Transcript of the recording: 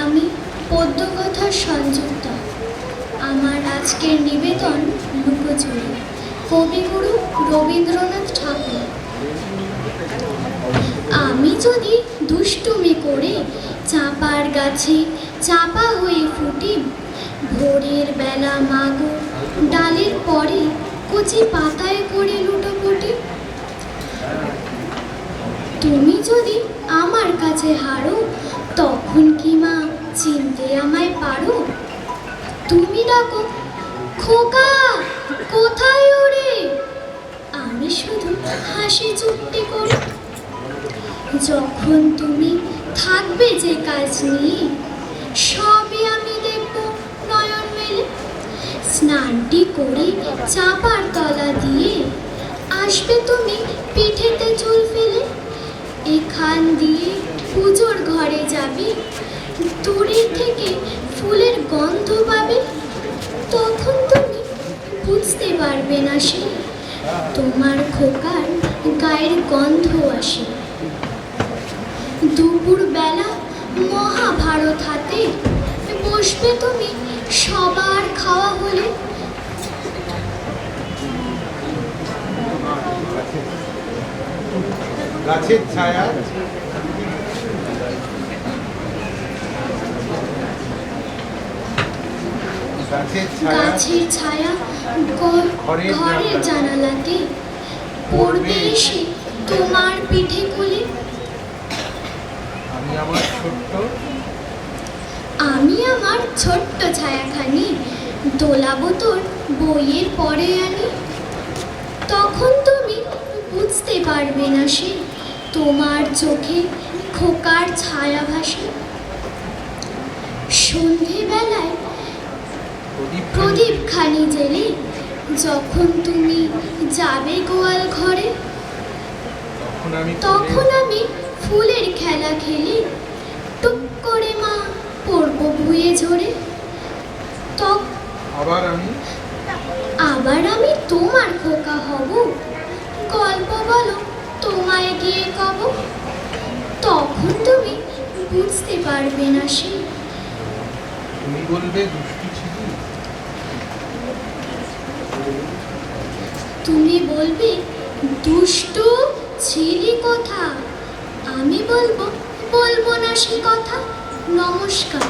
আমি পদ্যকথার সংযুক্তা। আমার আজকের নিবেদন লুকোচুরি, কবিগুরু রবীন্দ্রনাথ ঠাকুর। আমি যদি দুষ্টুমি করে চাপার গাছে চাপা হয়ে ফুটি, ভোরের বেলা মাগো ডালের পরে কচি পাতায় করে লুটোপুটি। তুমি যদি আমার কাছে হারো, তখন কি মা চিনতে আমায় পারো? তুমি ডাকো, খোকা কোথায় ওরে? আমি শুধু হাসি চুপটি করে। যখন তুমি থাকবে যে কাজ নিয়ে, সবই আমি দেখব নয়ন মেলে। স্নানটি করে চাপার তলা দিয়ে আসবে তুমি পিঠেতে চুল ফেলে। এখান দিয়ে পুজোর ঘরে যাবে, দূরের থেকে ফুলের গন্ধ পাবে। তখন তুমি বুঝতে পারবে না সে তোমার খোকার গায়ের গন্ধ আসে। দুপুর বেলা মহাভারত হাতে বসবে তুমি সবার খাওয়া হলে। গাছের ছায়া গাছের ছায়া ঘরের জানালাতে পড়বে এসে তোমার পিঠে কোলে। আমি আমার ছোট্ট ছায়াখানি দোলাবো তোর বইয়ের পরে আনি। তখন তুমি বুঝতে পারবে না সে তোমার চোখে খোকার ছায়া ভাসে। সন্ধেবেলায় প্রদীপখানি জেলে যখন তুমি যাবে গোয়াল ঘরে, তখন আমি ফুলের খেলা খেলি, টুক করে মা পড়বো ভুয়ে ঝরে। আবার আমি তোমার খোকা হব, গল্প বলো তোমায় গিয়ে কব। তখন তুমি বুঝতে পারবে না সে তুমি বলবে দুষ্টু ছিলি। তুমি বলবে দুষ্টু ছিলি কথা, আমি বলবো না সে কথা। নমস্কার।